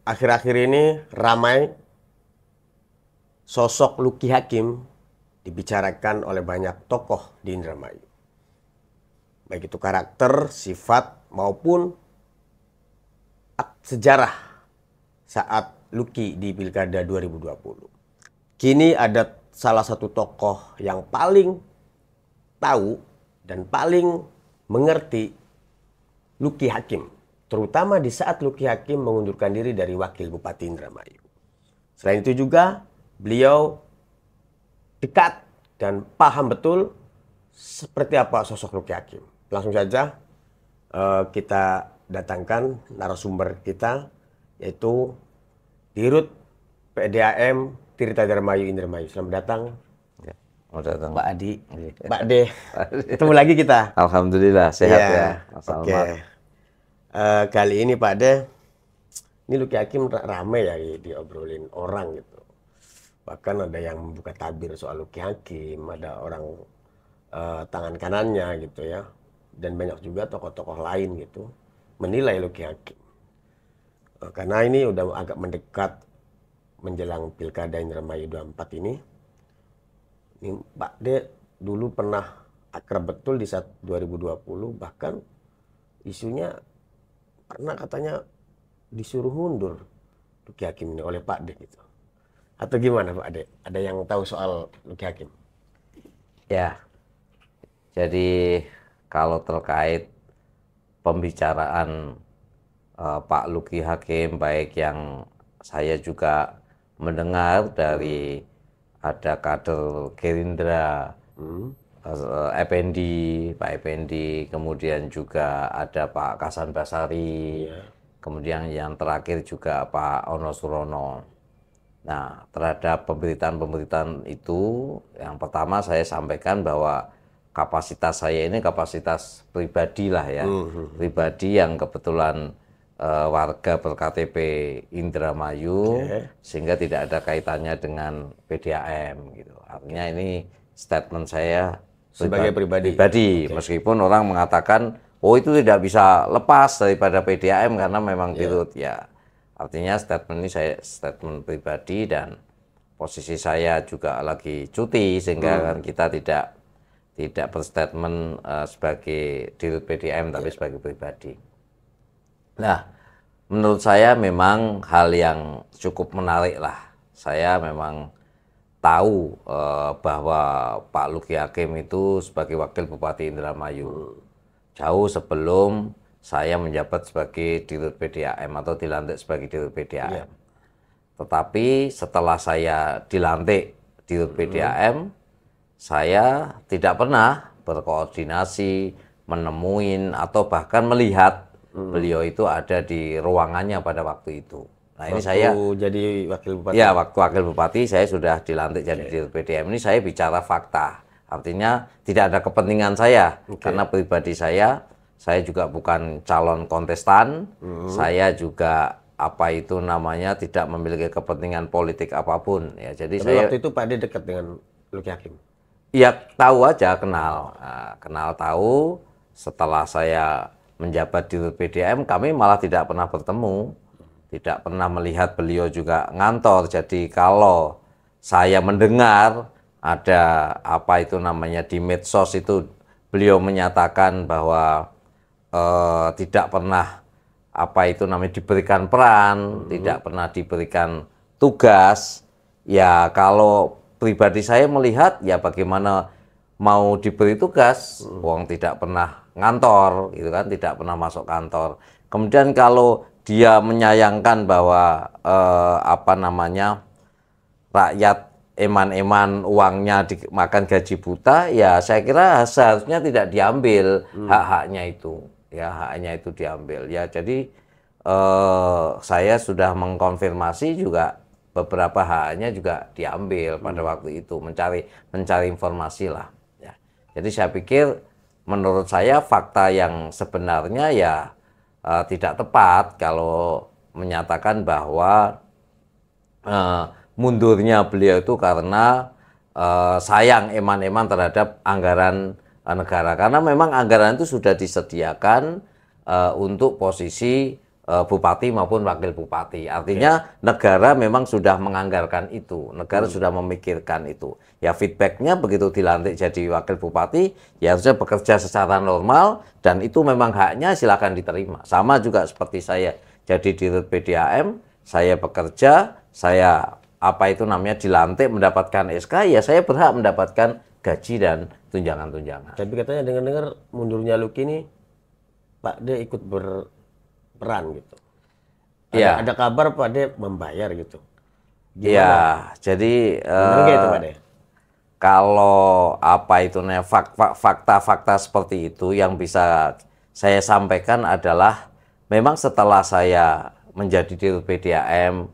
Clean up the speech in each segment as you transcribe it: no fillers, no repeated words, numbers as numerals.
akhir-akhir ini ramai sosok Lucky Hakim dibicarakan oleh banyak tokoh di Indramayu. Baik itu karakter, sifat, maupun sejarah saat Lucky di Pilkada 2020. Kini ada salah satu tokoh yang paling tahu dan paling mengerti Lucky Hakim, terutama di saat Lucky Hakim mengundurkan diri dari Wakil Bupati Indramayu. Selain itu juga beliau dekat dan paham betul seperti apa sosok Lucky Hakim. Langsung saja kita datangkan narasumber kita, yaitu Dirut PDAM Tirta Darmayu Indramayu. Selamat datang. Datang. Pak Adi, Pak De, ketemu lagi kita. Alhamdulillah sehat ya. Oke. Kali ini Pak De, ini Lucky Hakim ramai ya diobrolin orang gitu. Bahkan ada yang membuka tabir soal Lucky Hakim, ada orang tangan kanannya gitu ya, dan banyak juga tokoh-tokoh lain gitu menilai Lucky Hakim. Karena ini udah agak mendekat menjelang Pilkada Indramayu 24 ini. Ini Pak De dulu pernah akrab betul di saat 2020, bahkan isunya pernah katanya disuruh mundur Lucky Hakim ini oleh Pak De gitu. Atau gimana Pak De? Ada yang tahu soal Lucky Hakim? Ya, jadi kalau terkait pembicaraan Pak Lucky Hakim, baik yang saya juga mendengar dari ada kader Gerindra, Effendi, Pak Effendi, kemudian juga ada Pak Kasan Basari, kemudian yang terakhir juga Pak Ono Surono. Nah, terhadap pemberitaan-pemberitaan itu, yang pertama saya sampaikan bahwa kapasitas saya ini kapasitas pribadi lah ya, pribadi yang kebetulan warga berKTP Indramayu, sehingga tidak ada kaitannya dengan PDAM gitu. Artinya ini statement saya sebagai pribadi. Meskipun orang mengatakan, oh itu tidak bisa lepas daripada PDAM karena memang dirut ya. Artinya statement ini saya statement pribadi, dan posisi saya juga lagi cuti sehingga kan kita tidak berstatement sebagai dirut PDAM tapi sebagai pribadi. Nah, menurut saya memang hal yang cukup menarik lah. Saya memang tahu bahwa Pak Lucky Hakim itu sebagai Wakil Bupati Indramayu jauh sebelum saya menjabat sebagai Dirut PDAM atau dilantik sebagai Dirut PDAM. Tetapi setelah saya dilantik Dirut PDAM, saya tidak pernah berkoordinasi, menemuin atau bahkan melihat beliau itu ada di ruangannya pada waktu itu. Nah, ini saya jadi wakil bupati. Ya, waktu wakil bupati saya sudah dilantik jadi Dirut PDAM. Ini saya bicara fakta. Artinya tidak ada kepentingan saya karena pribadi saya juga bukan calon kontestan. Saya juga tidak memiliki kepentingan politik apapun ya. Jadi tapi waktu itu Pak De dekat dengan Lucky Hakim. Ya, tahu aja, kenal. Nah, kenal tahu. Setelah saya menjabat di PDAM, kami malah tidak pernah bertemu, tidak pernah melihat beliau juga ngantor. Jadi kalau saya mendengar ada di medsos itu beliau menyatakan bahwa tidak pernah diberikan peran, tidak pernah diberikan tugas. Ya kalau pribadi saya melihat, ya bagaimana mau diberi tugas, wong tidak pernah ngantor, gitu kan, tidak pernah masuk kantor. Kemudian kalau dia menyayangkan bahwa rakyat eman-eman uangnya dimakan gaji buta, ya saya kira seharusnya tidak diambil hak-haknya itu, ya haknya itu diambil. Ya jadi saya sudah mengkonfirmasi juga beberapa haknya juga diambil pada waktu itu, mencari informasi lah. Ya. Jadi saya pikir menurut saya fakta yang sebenarnya ya tidak tepat kalau menyatakan bahwa mundurnya beliau itu karena sayang eman-eman terhadap anggaran negara. Karena memang anggaran itu sudah disediakan untuk posisi bupati maupun wakil bupati. Artinya negara memang sudah menganggarkan itu, negara sudah memikirkan itu. Ya feedbacknya begitu dilantik jadi wakil bupati, ya harusnya bekerja secara normal dan itu memang haknya, silakan diterima. Sama juga seperti saya jadi dirut PDAM, saya bekerja, saya dilantik mendapatkan SK, ya saya berhak mendapatkan gaji dan tunjangan-tunjangan. Tapi katanya dengar-dengar mundurnya Luki ini Pak D ikut berperan gitu. Ada kabar Pak D membayar gitu. Iya, jadi Benar nggak itu Pak D? kalau fakta-fakta seperti itu yang bisa saya sampaikan adalah memang setelah saya menjadi dirut PDAM,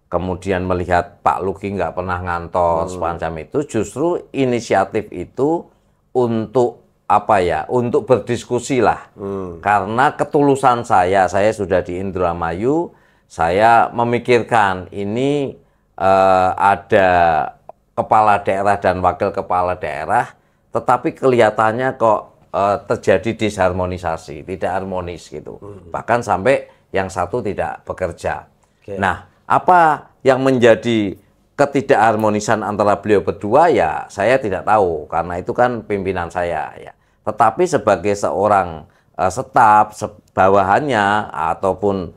kemudian melihat Pak Luki nggak pernah ngantor semacam itu, justru inisiatif itu untuk untuk berdiskusi lah. Karena ketulusan saya sudah di Indramayu, saya memikirkan ini ada kepala daerah dan wakil kepala daerah, tetapi kelihatannya kok terjadi disharmonisasi, tidak harmonis gitu. Bahkan sampai yang satu tidak bekerja. Nah, apa yang menjadi ketidakharmonisan antara beliau berdua ya saya tidak tahu karena itu kan pimpinan saya ya. Tetapi sebagai seorang staf bawahannya ataupun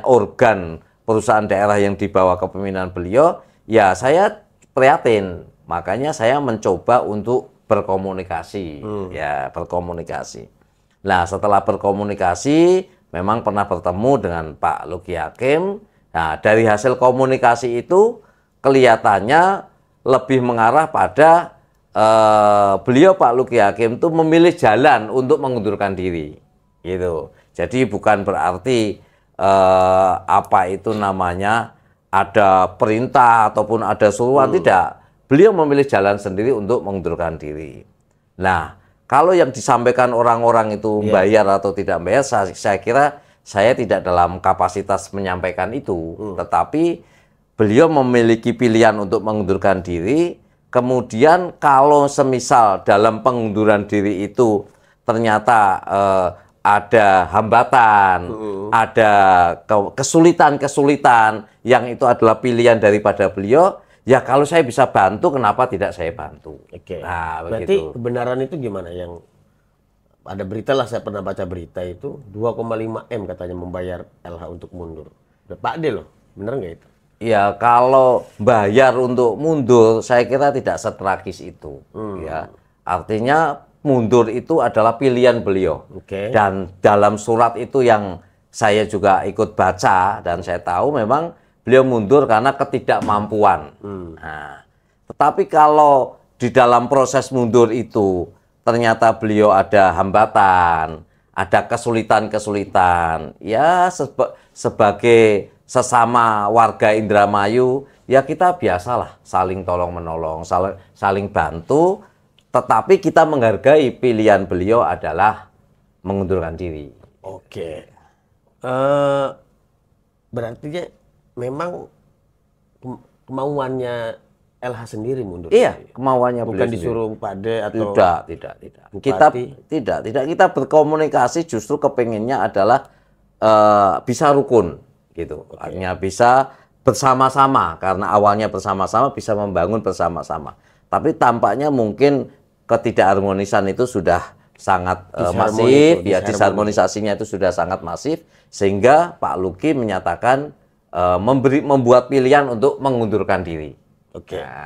organ perusahaan daerah yang di bawah kepemimpinan beliau, ya saya prihatin. Makanya saya mencoba untuk berkomunikasi, ya berkomunikasi. Nah, setelah berkomunikasi memang pernah bertemu dengan Pak Luki Hakim. Nah, dari hasil komunikasi itu kelihatannya lebih mengarah pada beliau Pak Luki Hakim itu memilih jalan untuk mengundurkan diri, gitu. Jadi bukan berarti ada perintah ataupun ada suruhan, tidak. Beliau memilih jalan sendiri untuk mengundurkan diri. Nah, kalau yang disampaikan orang-orang itu bayar atau tidak bayar, saya kira saya tidak dalam kapasitas menyampaikan itu. Tetapi beliau memiliki pilihan untuk mengundurkan diri. Kemudian kalau semisal dalam pengunduran diri itu ternyata ada hambatan, ada kesulitan-kesulitan yang itu adalah pilihan daripada beliau, ya kalau saya bisa bantu, kenapa tidak saya bantu? Nah, berarti begitu. Kebenaran itu gimana? Yang ada berita lah, saya pernah baca berita itu 2,5 M katanya membayar LH untuk mundur. Pak D loh, bener nggak itu? Ya kalau bayar untuk mundur, saya kira tidak setragis itu. Ya, artinya mundur itu adalah pilihan beliau. Dan dalam surat itu yang saya juga ikut baca dan saya tahu memang beliau mundur karena ketidakmampuan. Nah, tetapi kalau di dalam proses mundur itu ternyata beliau ada hambatan, ada kesulitan-kesulitan, ya sebagai sesama warga Indramayu, ya kita biasalah saling tolong-menolong, saling bantu, tetapi kita menghargai pilihan beliau adalah mengundurkan diri. Berarti memang kemauannya LH sendiri mundur. Iya, kemauannya bukan beliau disuruh Pak D atau tidak. Bupati. Kita berkomunikasi justru kepengennya adalah bisa rukun gitu. Artinya bisa bersama-sama karena awalnya bersama-sama bisa membangun bersama-sama. Tapi tampaknya mungkin ketidakharmonisan itu sudah sangat masif, disharmonisasinya itu sudah sangat masif sehingga Pak Luki menyatakan membuat pilihan untuk mengundurkan diri.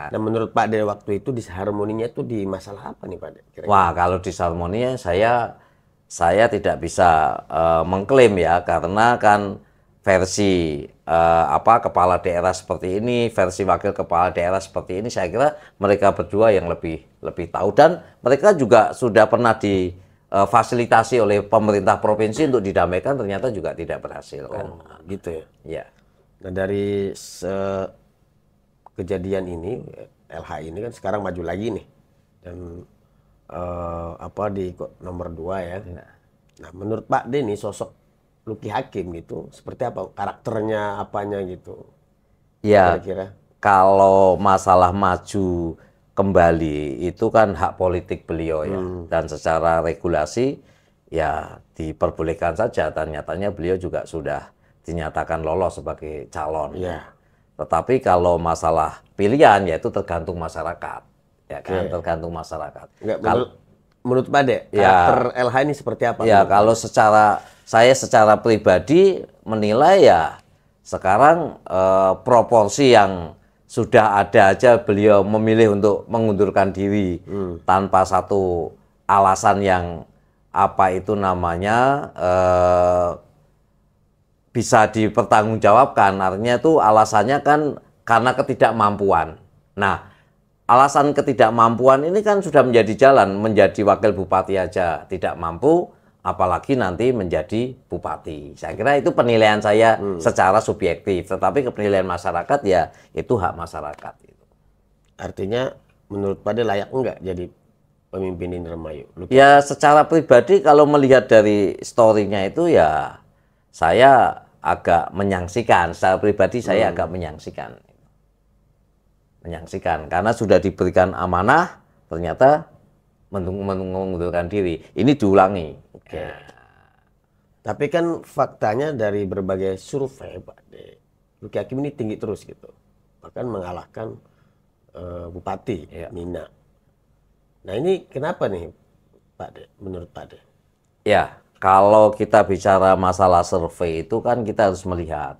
Dan menurut Pak D waktu itu disharmoninya itu di masalah apa nih Pak D? Wah, kalau disharmoninya saya tidak bisa mengklaim ya, karena kan versi kepala daerah seperti ini, versi wakil kepala daerah seperti ini, saya kira mereka berdua yang lebih tahu, dan mereka juga sudah pernah difasilitasi oleh pemerintah provinsi untuk didamaikan, ternyata juga tidak berhasil kan. Gitu ya. Ya. Nah, dari kejadian ini LH ini kan sekarang maju lagi nih dan di nomor 2 ya. Nah, menurut Pak D nih sosok Luki Hakim gitu seperti apa, karakternya apanya gitu? Ya, kira-kira kalau masalah maju kembali itu kan hak politik beliau ya, dan secara regulasi ya diperbolehkan saja. Ternyatanya beliau juga sudah dinyatakan lolos sebagai calon. Iya. Tetapi kalau masalah pilihan ya itu tergantung masyarakat, ya kan, Oke. tergantung masyarakat. Enggak, Kalau menurut Pak De, ya, karakter LH ini seperti apa? ya menurut kalau saya secara pribadi menilai ya sekarang proporsi yang sudah ada aja beliau memilih untuk mengundurkan diri tanpa satu alasan yang apa itu namanya bisa dipertanggungjawabkan. Artinya itu alasannya kan karena ketidakmampuan. Nah, alasan ketidakmampuan ini kan sudah menjadi jalan, menjadi wakil bupati aja tidak mampu, apalagi nanti menjadi bupati. Saya kira itu penilaian saya secara subjektif, tetapi penilaian masyarakat ya itu hak masyarakat. Artinya menurut Pak De layak enggak jadi pemimpin Indramayu? Ya secara pribadi kalau melihat dari story-nya itu ya saya agak menyaksikan, secara pribadi saya agak menyaksikan karena sudah diberikan amanah ternyata mengundurkan diri. Ini diulangi. Oke. Tapi kan faktanya dari berbagai survei Pak De, Luki Hakim ini tinggi terus gitu, bahkan mengalahkan Bupati Mina. Nah ini kenapa nih Pak De, menurut Pak De? Ya, kalau kita bicara masalah survei itu kan kita harus melihat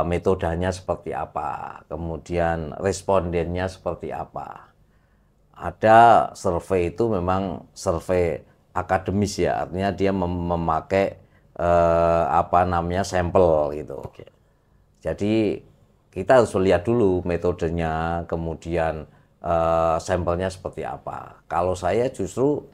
metodenya seperti apa, kemudian respondennya seperti apa. Ada survei itu memang survei akademis ya, artinya dia memakai apa namanya sampel gitu. Jadi kita harus lihat dulu metodenya, kemudian sampelnya seperti apa. Kalau saya justru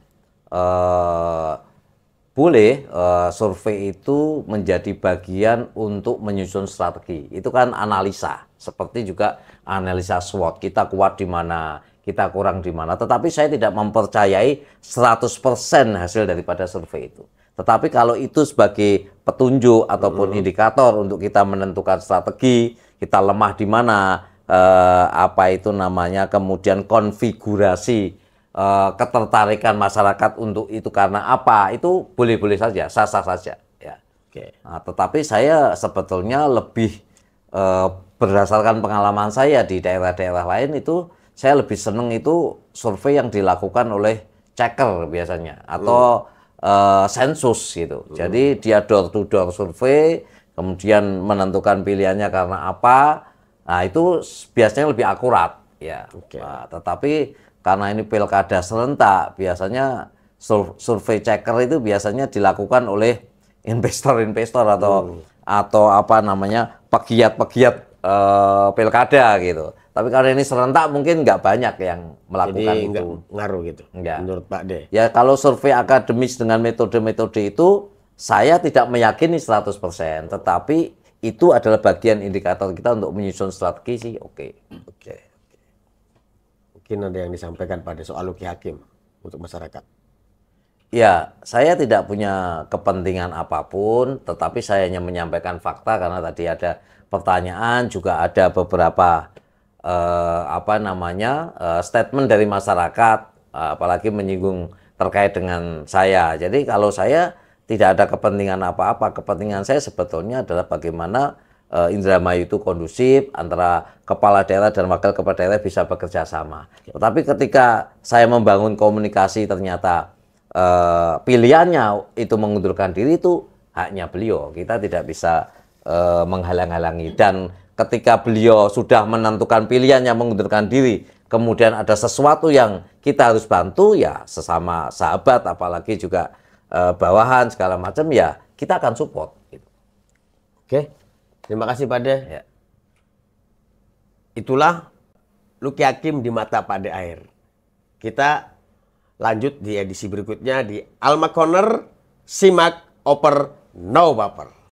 boleh survei itu menjadi bagian untuk menyusun strategi. Itu kan analisa, seperti juga analisa SWOT. Kita kuat di mana, kita kurang di mana. Tetapi saya tidak mempercayai 100% hasil daripada survei itu. Tetapi kalau itu sebagai petunjuk ataupun indikator untuk kita menentukan strategi, kita lemah di mana, apa itu namanya, kemudian konfigurasi ketertarikan masyarakat untuk itu karena apa, itu boleh-boleh saja, sah-sah saja. Ya. Nah, tetapi saya sebetulnya lebih berdasarkan pengalaman saya di daerah-daerah lain itu, saya lebih seneng itu survei yang dilakukan oleh checker biasanya, atau sensus gitu. Jadi dia door to door survei, kemudian menentukan pilihannya karena apa. Nah, itu biasanya lebih akurat ya. Nah, tetapi karena ini pilkada serentak, biasanya survei checker itu biasanya dilakukan oleh investor-investor atau apa namanya, pegiat-pegiat pilkada gitu. Tapi karena ini serentak mungkin nggak banyak yang melakukan. Jadi itu. nggak ngaruh gitu, Enggak. menurut Pak De? Ya kalau survei akademis dengan metode-metode itu, saya tidak meyakini 100%, tetapi itu adalah bagian indikator kita untuk menyusun strategi sih, oke. Mungkin ada yang disampaikan pada soal Luki Hakim untuk masyarakat. Ya, saya tidak punya kepentingan apapun, tetapi saya hanya menyampaikan fakta karena tadi ada pertanyaan, juga ada beberapa apa namanya statement dari masyarakat, apalagi menyinggung terkait dengan saya. Jadi kalau saya tidak ada kepentingan apa-apa, kepentingan saya sebetulnya adalah bagaimana Indramayu itu kondusif, antara kepala daerah dan wakil kepala daerah bisa bekerja sama. Tetapi ketika saya membangun komunikasi ternyata pilihannya itu mengundurkan diri, itu haknya beliau. Kita tidak bisa menghalang-halangi. Dan ketika beliau sudah menentukan pilihannya mengundurkan diri, kemudian ada sesuatu yang kita harus bantu, ya sesama sahabat, apalagi juga bawahan segala macam, ya kita akan support. Oke. Terima kasih Pak De. Ya. Itulah Luki Hakim di mata Pak De Air. Kita lanjut di edisi berikutnya di Alma Corner. Simak, oper, no baper.